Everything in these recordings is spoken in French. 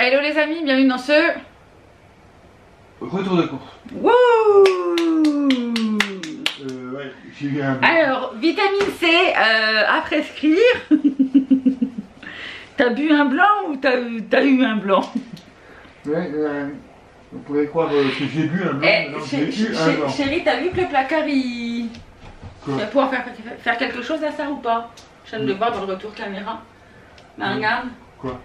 Hello les amis, bienvenue dans ce retour de course. Wouh. Ouais, j'ai eu un... Alors, vitamine C à prescrire. T'as bu un blanc ou t'as eu un blanc? Ouais, on pourrait croire que j'ai bu un blanc. Non, j'ai eu un blanc. Chérie, t'as vu que le placard il... Quoi? Tu vas pouvoir faire quelque chose à ça ou pas? Je viens de le voir dans le retour caméra. Mais regarde. Quoi?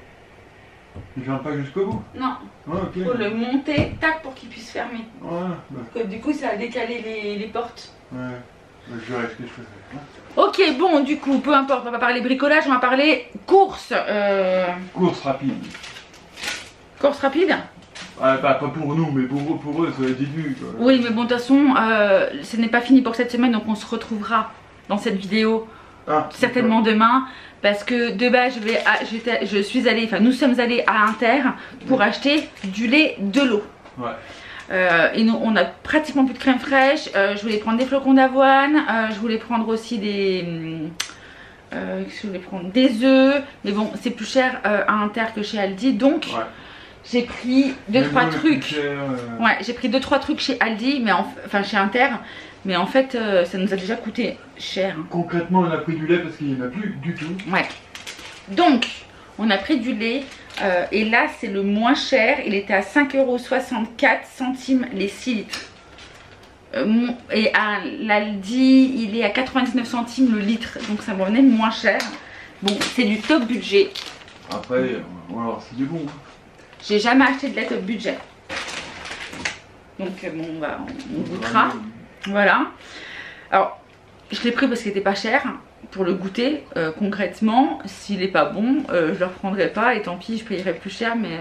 Il ferme pas jusqu'au bout? Non. Ah, ok. Faut le monter, tac, pour qu'il puisse fermer. Ouais, bah. Que, du coup, ça a décalé les portes. Ouais, bah, je verrai ce que je peux faire. Ok, bon, du coup, peu importe, on va pas parler bricolage, on va parler course. Course rapide. Course rapide? Pas pour nous, mais pour eux, c'est le début. Quoi. Oui, mais bon, de toute façon, ce n'est pas fini pour cette semaine, donc on se retrouvera dans cette vidéo certainement demain. Parce que de base, je suis allée, enfin nous sommes allés à Inter pour acheter du lait, de l'eau. Ouais. Et nous, on a pratiquement plus de crème fraîche. Je voulais prendre des flocons d'avoine. Je voulais prendre aussi des... je voulais prendre des œufs. Mais bon, c'est plus cher à Inter que chez Aldi. Donc, j'ai pris 2-3 trucs. Ouais, j'ai pris 2-3 trucs chez Aldi, mais enfin chez Inter. Mais en fait, ça nous a déjà coûté cher. Concrètement, on a pris du lait parce qu'il n'y en a plus du tout. Ouais. Donc, on a pris du lait. Et là, c'est le moins cher. Il était à 5,64 € les 6 litres. Et à l'Aldi, il est à 99 centimes le litre. Donc, ça me revenait moins cher. Bon, c'est du top budget. Après, on va voir si c'est bon. J'ai jamais acheté de lait top budget. Donc, bon, on goûtera. Voilà. Alors, je l'ai pris parce qu'il était pas cher pour le goûter. Concrètement, s'il est pas bon, je le reprendrai pas et tant pis, je payerai plus cher. Mais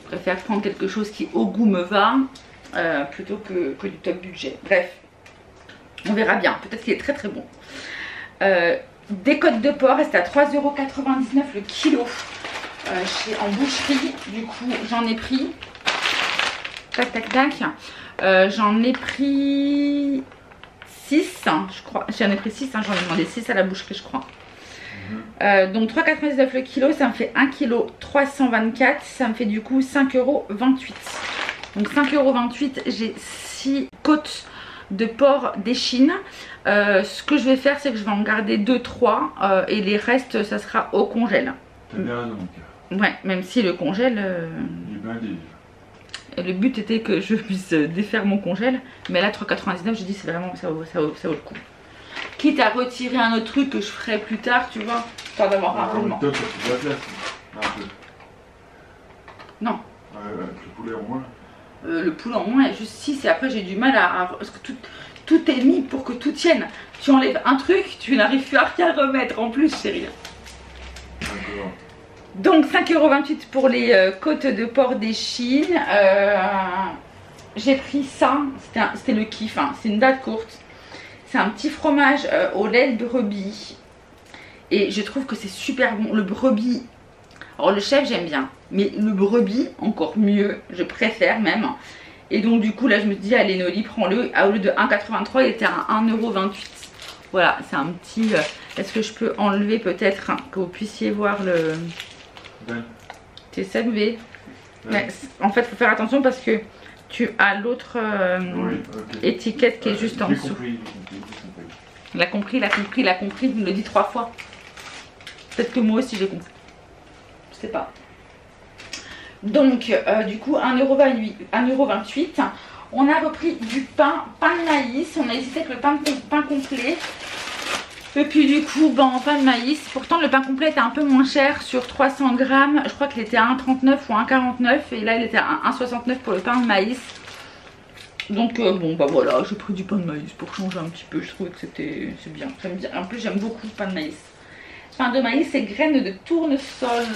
je préfère prendre quelque chose qui au goût me va plutôt que du top budget. Bref, on verra bien. Peut-être qu'il est très très bon. Des côtes de porc, c'était à 3,99 € le kilo en boucherie. Du coup, j'en ai pris. Tac tac tac. J'en ai pris 6, je crois. J'en ai pris 6, j'en ai demandé 6 à la boucherie, je crois. Donc 3,99 € le kilo, ça me fait 1,324 kg. Ça me fait du coup 5,28 €. Donc 5,28 €, j'ai 6 côtes de porc d'échine. Ce que je vais faire, c'est que je vais en garder 2-3 et les restes, ça sera au congèle. T'as bien raison. Ouais, même si le congèle... Il est blindé. Et le but était que je puisse défaire mon congèle. Mais là 3,99 €, j'ai dit c'est vraiment ça vaut le coup. Quitte à retirer un autre truc que je ferai plus tard, tu vois. Pas d'avoir un roulement. Top, c'est la place. Un peu. Non. Le poulet en moins. Le poulet en moins, juste 6 et après j'ai du mal à parce que tout est mis pour que tout tienne. Tu enlèves un truc, tu n'arrives plus à rien remettre en plus, chérie. D'accord. Donc 5,28 € pour les côtes de porc d'échine. J'ai pris ça, c'était le kiff, hein. C'est une date courte. C'est un petit fromage au lait de brebis. Et je trouve que c'est super bon. Le brebis, alors le chef j'aime bien, mais le brebis encore mieux, je préfère même. Et donc du coup là je me dis allez Noli, prends-le. Au lieu de 1,83 € il était à 1,28 €. Voilà, c'est un petit... Est-ce que je peux enlever peut-être que vous puissiez voir le... C'est 7V. Mais en fait, il faut faire attention parce que tu as l'autre étiquette qui est juste en dessous. Il a compris, il a compris, il a compris. Il me le dit 3 fois. Peut-être que moi aussi j'ai compris. Je sais pas. Donc, du coup, 1,28 €. On a repris du pain de maïs. On a hésité avec le pain complet. Et puis du coup, pain de maïs. Pourtant, le pain complet était un peu moins cher sur 300 grammes. Je crois qu'il était à 1,39 € ou 1,49 € et là, il était à 1,69 € pour le pain de maïs. Donc, voilà, j'ai pris du pain de maïs pour changer un petit peu. Je trouvais que c'est bien. J'aime bien. En plus, j'aime beaucoup le pain de maïs. Pain de maïs et graines de tournesol.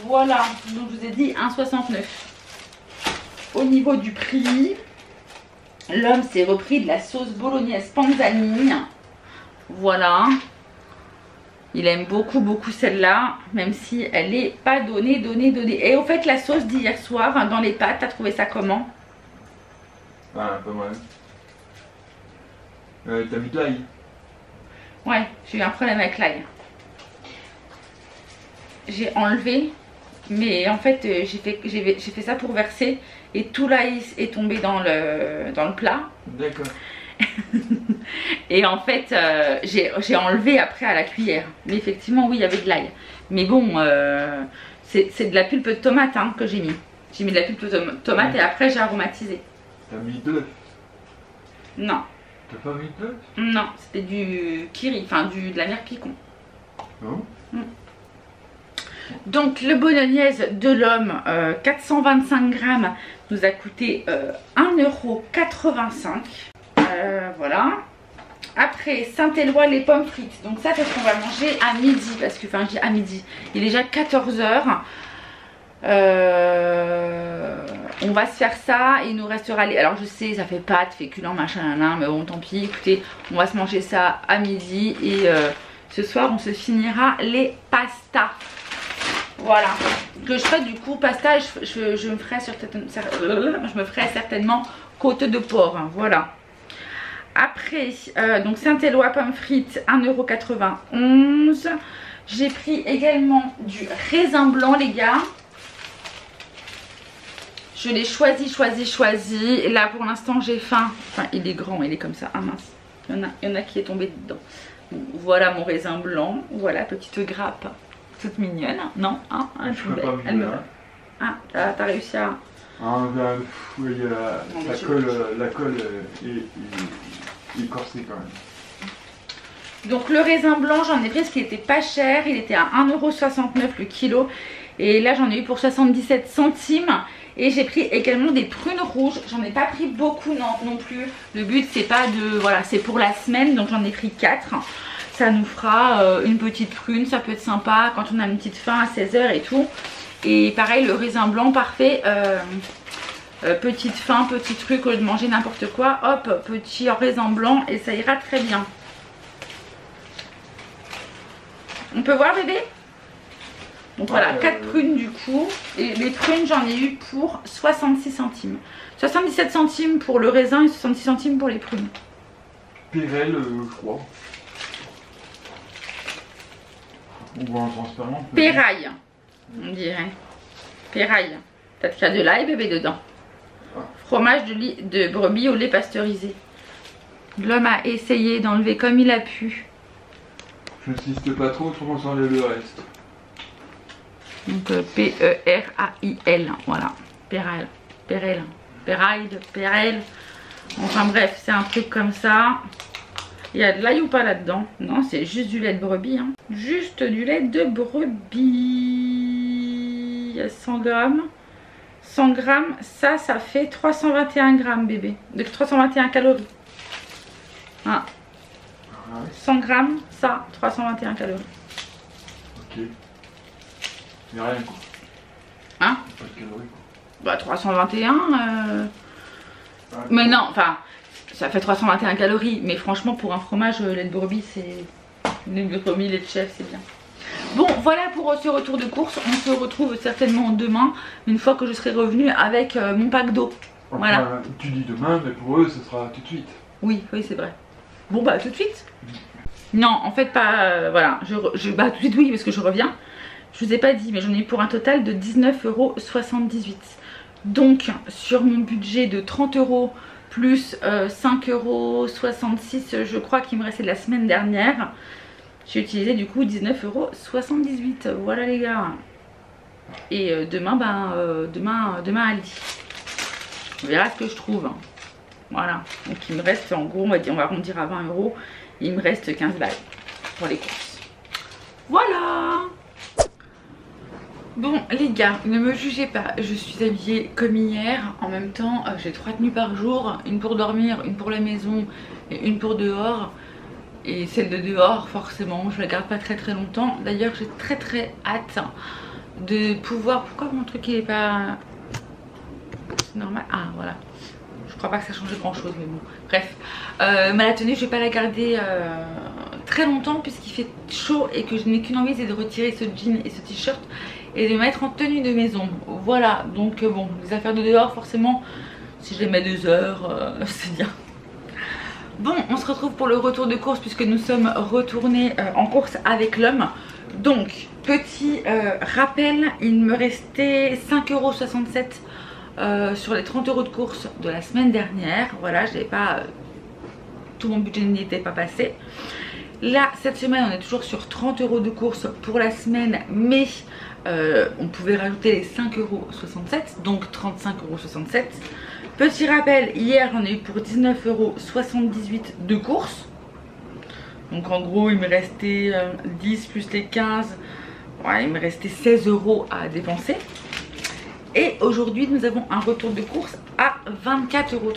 Voilà, donc je vous ai dit 1,69 €. Au niveau du prix, l'homme s'est repris de la sauce bolognaise panzanine. Voilà, il aime beaucoup celle-là, même si elle n'est pas donnée. Et au fait, la sauce d'hier soir dans les pâtes, t'as trouvé ça comment? Ah, pas mal. T'as mis de l'ail? Ouais, j'ai eu un problème avec l'ail. J'ai enlevé Mais en fait, j'ai fait ça pour verser et tout l'ail est tombé dans le plat. D'accord. Et en fait, j'ai enlevé après à la cuillère. Mais effectivement, oui, il y avait de l'ail. Mais bon, c'est de la pulpe de tomate hein, que j'ai mis. J'ai mis de la pulpe de tomate et après j'ai aromatisé. T'as mis de l'œuf? Non. T'as pas mis de l'œuf? Non, c'était du kiri, enfin de la mère picon. Non. Donc le bolognaise de l'homme, 425 grammes, nous a coûté 1,85 €. Voilà. Après, Saint-Éloi, les pommes frites. Donc ça, c'est ce qu'on va manger à midi. Parce que, enfin, je dis à midi. Il est déjà 14 h. On va se faire ça. Il nous restera les... Alors je sais, ça fait pâtes, féculents, machin, mais bon, tant pis. Écoutez, on va se manger ça à midi. Et ce soir, on se finira les pastas. Voilà. Que je ferai du coup, pasta, je me ferai certainement côte de porc. Hein, voilà. Après, donc Saint-Éloi pommes frites, 1,91 €. J'ai pris également du raisin blanc, les gars. Je l'ai choisi. Et là, pour l'instant, j'ai faim. Enfin, il est grand, il est comme ça. Ah mince, il y en a qui est tombé dedans. Bon, voilà mon raisin blanc. Voilà, petite grappe. Toute mignonne. Non, hein, je peux pas elle me va. Ah, t'as réussi à... Ah, oui, la colle est corsée quand même. Donc le raisin blanc, j'en ai pris parce qu'il était pas cher. Il était à 1,69 € le kilo. Et là, j'en ai eu pour 77 centimes. Et j'ai pris également des prunes rouges. J'en ai pas pris beaucoup non plus. Le but, c'est pas de... Voilà, c'est pour la semaine. Donc j'en ai pris 4. Ça nous fera une petite prune. Ça peut être sympa quand on a une petite faim à 16 h et tout. Et pareil, le raisin blanc, parfait. Petite faim, petit truc, au lieu de manger n'importe quoi. Hop, petit raisin blanc et ça ira très bien. On peut voir, bébé? Donc voilà, 4 prunes du coup. Et les prunes, j'en ai eu pour 66 centimes. 77 centimes pour le raisin et 66 centimes pour les prunes. Pérel, je crois. On voit en transparent. Péraille, on dirait. Péraille. Peut-être qu'il y a de l'ail, bébé, dedans. Ah. Fromage de brebis au lait pasteurisé. L'homme a essayé d'enlever comme il a pu. Je n'insiste pas trop, autrement ça enlève le reste. Donc P-E-R-A-I-L, voilà. Péraille, Péraille, Péraille, Péraille. Enfin bref, c'est un truc comme ça. Il y a de l'ail ou pas là-dedans? Non, c'est juste du lait de brebis. Hein. Juste du lait de brebis. Il y a 100 grammes. 100 grammes, ça fait 321 grammes, bébé. De 321 calories. Ah. 100 grammes, ça, 321 calories. Ok. Mais rien quoi. Hein? Pas de calories quoi. Bah 321. Mais non, enfin, ça fait 321 calories. Mais franchement, pour un fromage, lait de brebis, c'est... Lait de brebis, lait de chèvre, c'est bien. Bon, voilà pour ce retour de course. On se retrouve certainement demain, une fois que je serai revenue avec mon pack d'eau. Voilà. Enfin, tu dis demain, mais pour eux, ce sera tout de suite. Oui, oui, c'est vrai. Bon, bah, tout de suite. Non, en fait, pas... voilà. Bah, tout de suite, oui, parce que je reviens. Je vous ai pas dit, mais j'en ai eu pour un total de 19,78 €. Donc, sur mon budget de 30 € plus 5,66 €, je crois qu'il me restait de la semaine dernière. J'ai utilisé du coup 19,78 €. Voilà les gars. Et demain, demain Aldi. On verra ce que je trouve. Voilà. Donc il me reste, en gros, on va arrondir à 20 €. Il me reste 15 balles pour les courses. Voilà. Bon les gars, ne me jugez pas. Je suis habillée comme hier. En même temps, j'ai 3 tenues par jour. Une pour dormir, une pour la maison et une pour dehors. Et celle de dehors, forcément, je la garde pas très longtemps. D'ailleurs, j'ai très hâte de pouvoir... Pourquoi mon truc il est pas... C'est normal. Ah, voilà. Je crois pas que ça change grand chose, mais bon. Bref. Mais la tenue, je vais pas la garder très longtemps puisqu'il fait chaud et que je n'ai qu'une envie, c'est de retirer ce jean et ce t-shirt et de mettre en tenue de maison. Voilà. Donc, bon, les affaires de dehors, forcément, si je les mets 2 heures, c'est bien. Bon, on se retrouve pour le retour de course puisque nous sommes retournés en course avec l'homme. Donc, petit rappel, il me restait 5,67 € sur les 30 € de course de la semaine dernière. Voilà, je n'avais pas... tout mon budget n'y était pas passé. Là, cette semaine, on est toujours sur 30 € de course pour la semaine, mais on pouvait rajouter les 5,67 €, donc 35,67 €. Petit rappel, hier, on a eu pour 19,78 € de course. Donc en gros, il me restait 10 plus les 15, ouais, il me restait 16 € à dépenser. Et aujourd'hui, nous avons un retour de course à 24,30 €.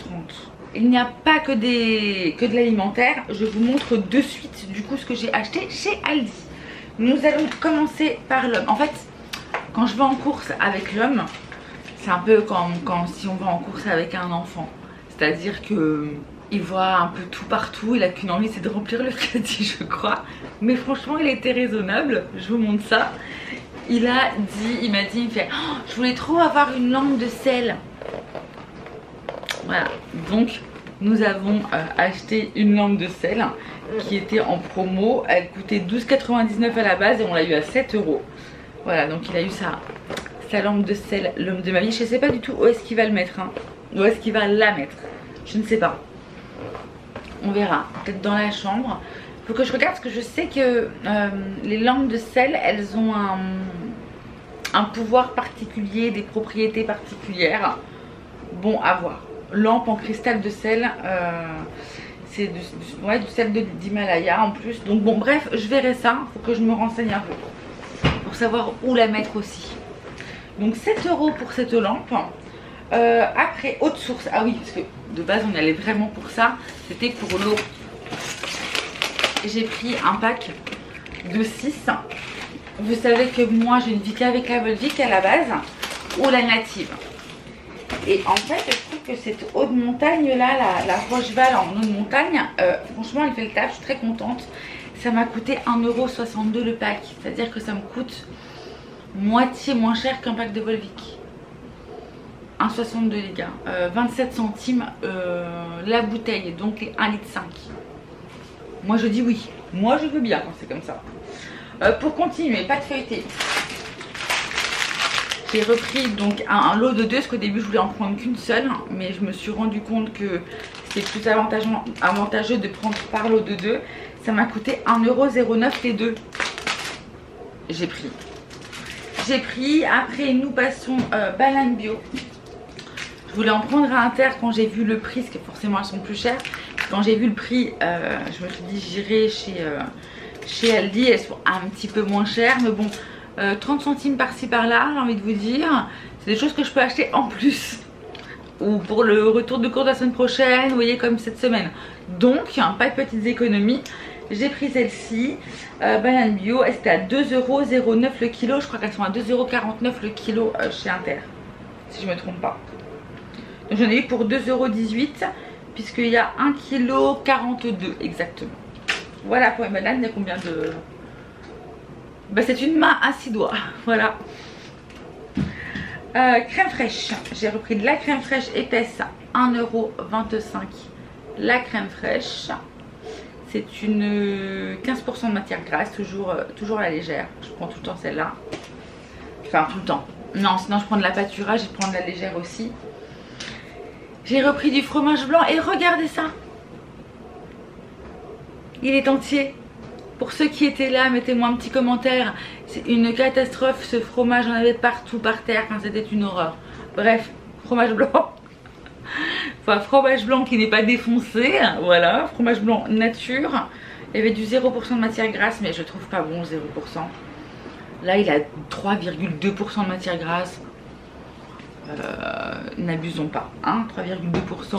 Il n'y a pas que de l'alimentaire. Je vous montre de suite du coup ce que j'ai acheté chez Aldi. Nous allons commencer par l'homme. En fait, quand je vais en course avec l'homme, c'est un peu comme si on va en course avec un enfant. C'est-à-dire que il voit un peu tout partout. Il a qu'une envie, c'est de remplir le caddie, je crois. Mais franchement, il a été raisonnable. Je vous montre ça. Il m'a dit, il fait oh, je voulais trop avoir une lampe de sel. Voilà, donc nous avons acheté une lampe de sel qui était en promo. Elle coûtait 12,99 € à la base et on l'a eu à 7 €. Voilà, donc il a eu sa lampe de sel, l'homme de ma vie. Je ne sais pas du tout où est-ce qu'il va le mettre, hein. Où est-ce qu'il va la mettre. Je ne sais pas. On verra, peut-être dans la chambre. Il faut que je regarde parce que je sais que les lampes de sel, elles ont un pouvoir particulier, des propriétés particulières. Bon, à voir. Lampe en cristal de sel, c'est du sel d'Himalaya en plus. Donc bon, bref, je verrai ça. Il faut que je me renseigne un peu pour savoir où la mettre aussi. Donc 7 € pour cette lampe. Après, autre source. Ah oui, parce que de base on allait vraiment pour ça. C'était pour l'eau. J'ai pris un pack de 6. Vous savez que moi je ne vis qu'avec la Volvic à la base ou la native. Et en fait, je trouve que cette eau de montagne là, la Rocheval en eau de montagne, franchement, elle fait le taf, je suis très contente. Ça m'a coûté 1,62 € le pack, c'est-à-dire que ça me coûte moitié moins cher qu'un pack de Volvic. 1,62 € les gars, 27 centimes la bouteille, donc 1,5 litre. Moi je dis oui, moi je veux bien quand c'est comme ça. Pour continuer, pâte feuilletée. J'ai repris donc un lot de 2 parce qu'au début je voulais en prendre qu'une seule, mais je me suis rendu compte que c'était plus avantageux de prendre par lot de 2. Ça m'a coûté 1,09 € les 2. J'ai pris. Après nous passons banane bio. Je voulais en prendre à Inter quand j'ai vu le prix, parce que forcément elles sont plus chères. Quand j'ai vu le prix, je me suis dit j'irai chez Aldi, elles sont un petit peu moins chères, mais bon. 30 centimes par-ci par-là, j'ai envie de vous dire. C'est des choses que je peux acheter en plus. Ou pour le retour de cours de la semaine prochaine, vous voyez, comme cette semaine. Donc, pas de petites économies. J'ai pris celle-ci. Banane bio, c'était à 2,09 € le kilo. Je crois qu'elles sont à 2,49 € le kilo chez Inter. Si je ne me trompe pas. Donc j'en ai eu pour 2,18 € puisqu'il y a 1,42 kg exactement. Voilà pour les bananes, il y a combien de... Bah, c'est une main à 6 doigts, voilà. Crème fraîche, j'ai repris de la crème fraîche épaisse à 1,25 € la crème fraîche. C'est une 15% de matière grasse, toujours à la légère. Je prends tout le temps celle-là. Enfin tout le temps. Non, sinon je prends de la pâturage, je prends de la légère aussi. J'ai repris du fromage blanc et regardez ça. Il est entier. Pour ceux qui étaient là, mettez-moi un petit commentaire. C'est une catastrophe, ce fromage, j'en avais partout par terre, enfin, c'était une horreur. Bref, fromage blanc. Enfin, fromage blanc qui n'est pas défoncé, voilà, fromage blanc nature. Il y avait du 0% de matière grasse, mais je trouve pas bon 0%. Là, il a 3,2% de matière grasse. N'abusons pas, hein, 3,2%.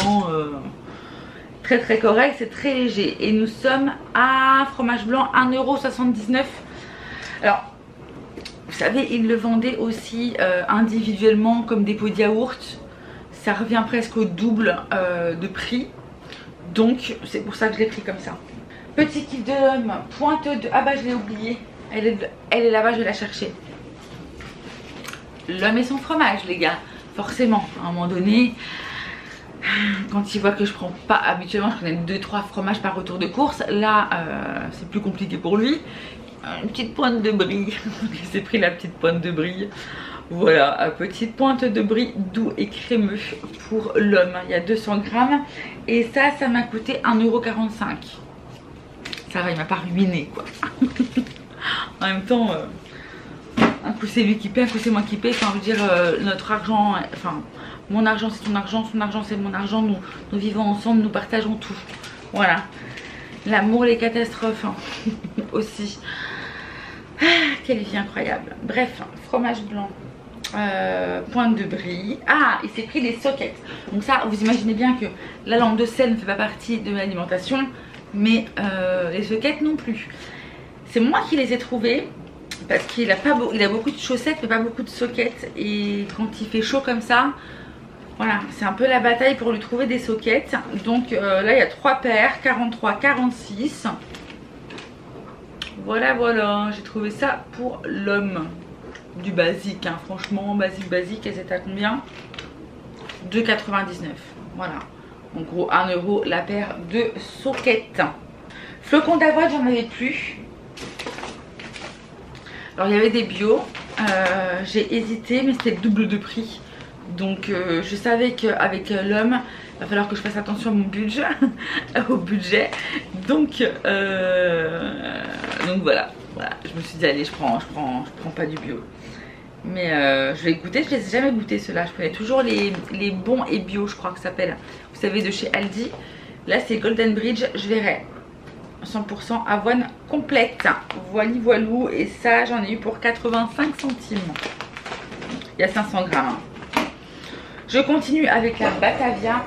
Très très correct, c'est très léger. Et nous sommes à fromage blanc 1,79 €. Alors, vous savez, ils le vendaient aussi individuellement comme des pots de yaourt. Ça revient presque au double de prix. Donc, c'est pour ça que je l'ai pris comme ça. Petit kiff de l'homme, pointe de... Ah bah, je l'ai oublié. Elle est là-bas, je vais la chercher. L'homme et son fromage, les gars. Forcément, à un moment donné... Quand il voit que je prends pas, habituellement je prenais 2-3 fromages par retour de course. Là c'est plus compliqué pour lui. Une petite pointe de brie. Il s'est pris la petite pointe de brie. Voilà, petite pointe de brie doux et crémeux pour l'homme. Il y a 200 grammes. Et ça m'a coûté 1,45 €. Ça va, il m'a pas ruiné quoi. En même temps, un coup c'est lui qui paie, un coup c'est moi qui paie. Enfin, je veux dire, notre argent, enfin, mon argent c'est ton argent, son argent c'est mon argent. Nous vivons ensemble, nous partageons tout. Voilà. L'amour, les catastrophes hein. Aussi. Ah, quelle vie incroyable. Bref, fromage blanc. Pointe de brie. Ah, il s'est pris des sockets. Donc ça, vous imaginez bien que la lampe de sel ne fait pas partie de l'alimentation, mais les sockets non plus. C'est moi qui les ai trouvés parce qu'il a beaucoup de chaussettes mais pas beaucoup de sockets. Et quand il fait chaud comme ça, voilà, c'est un peu la bataille pour lui trouver des sockets. Donc là, il y a 3 paires, 43, 46. Voilà, j'ai trouvé ça pour l'homme. Du basique, hein. Franchement, basique, elles étaient à combien? 2,99. Voilà, en gros 1 € la paire de sockets. Flocons d'avoine, j'en avais plus. Alors il y avait des bio, j'ai hésité mais c'était le double de prix. Donc je savais qu'avec l'homme il va falloir que je fasse attention à mon budget. Au budget. Donc voilà, je me suis dit allez, je prends pas du bio. Mais je vais goûter, je les ai jamais goûtés ceux-là. Je connais toujours les bons et bio, je crois que ça s'appelle. Vous savez, de chez Aldi. Là c'est Golden Bridge, je verrai. 100% avoine complète. Voilou. Et ça j'en ai eu pour 85 centimes. Il y a 500 grammes. Je continue avec la Batavia.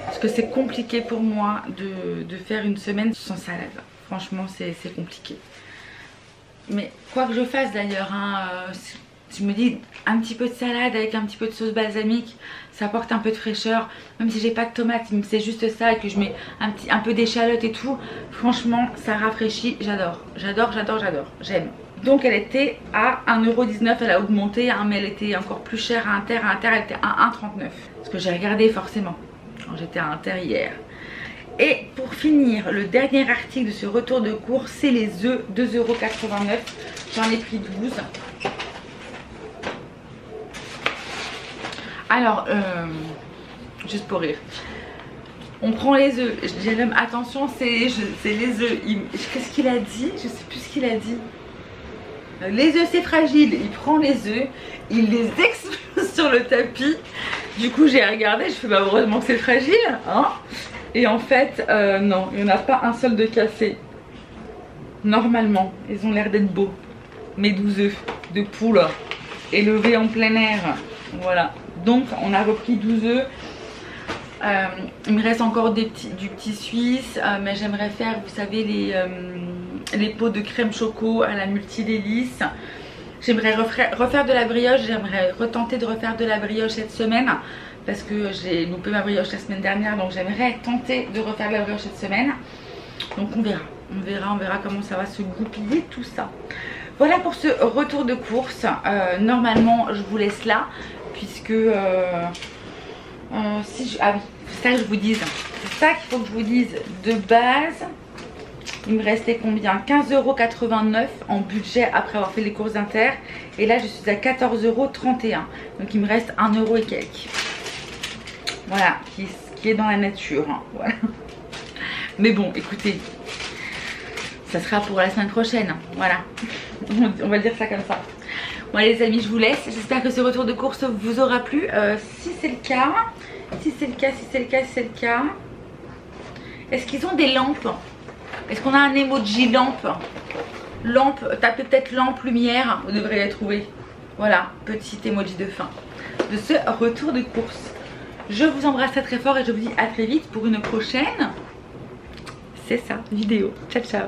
Parce que c'est compliqué pour moi de faire une semaine sans salade. Franchement c'est compliqué. Mais quoi que je fasse d'ailleurs, hein, je me dis un petit peu de salade avec un petit peu de sauce balsamique, ça apporte un peu de fraîcheur. Même si j'ai pas de tomates, c'est juste ça et que je mets un peu d'échalote et tout. Franchement ça rafraîchit, j'adore, j'aime. Donc elle était à 1,19 €, elle a augmenté hein, mais elle était encore plus chère à Inter. À Inter elle était à 1,39 €. Parce que j'ai regardé forcément quand j'étais à Inter hier. Et pour finir, le dernier article de ce retour de course, c'est les œufs, 2,89 €. J'en ai pris 12. Alors, juste pour rire, on prend les œufs. Je dis à l'homme, attention, c'est les œufs. Qu'est-ce qu'il a dit? Je sais plus ce qu'il a dit. Les œufs c'est fragile. Il prend les œufs, il les explose sur le tapis. Du coup j'ai regardé, je fais bah heureusement que c'est fragile hein. Et en fait non, il n'y en a pas un seul de cassé. Normalement, ils ont l'air d'être beaux. Mes 12 œufs de poule élevés en plein air. Voilà, donc on a repris 12 œufs. Il me reste encore du petit suisse, mais j'aimerais faire, vous savez, les pots de crème choco à la multi-délice. J'aimerais refaire de la brioche, j'aimerais retenter de refaire de la brioche cette semaine. Parce que j'ai loupé ma brioche la semaine dernière, donc j'aimerais tenter de refaire de la brioche cette semaine. Donc on verra comment ça va se goupiller tout ça. Voilà pour ce retour de course. Normalement je vous laisse là, puisque... ah oui, c'est ça que je vous dise. C'est ça qu'il faut que je vous dise de base. Il me restait combien? 15,89 € en budget après avoir fait les courses d'Inter. Et là je suis à 14,31 €. Donc il me reste 1 € et quelques. Voilà, qui est dans la nature. Hein, voilà. Mais bon, écoutez, ça sera pour la semaine prochaine. Voilà, on va dire ça comme ça. Bon les amis, je vous laisse. J'espère que ce retour de course vous aura plu. Si c'est le cas, est-ce qu'ils ont des lampes? Est-ce qu'on a un emoji lampe? Lampe, tapez peut-être lampe, lumière, vous devriez la trouver. Voilà, petit emoji de fin de ce retour de course. Je vous embrasse très fort et je vous dis à très vite pour une prochaine, c'est ça, vidéo. Ciao ciao.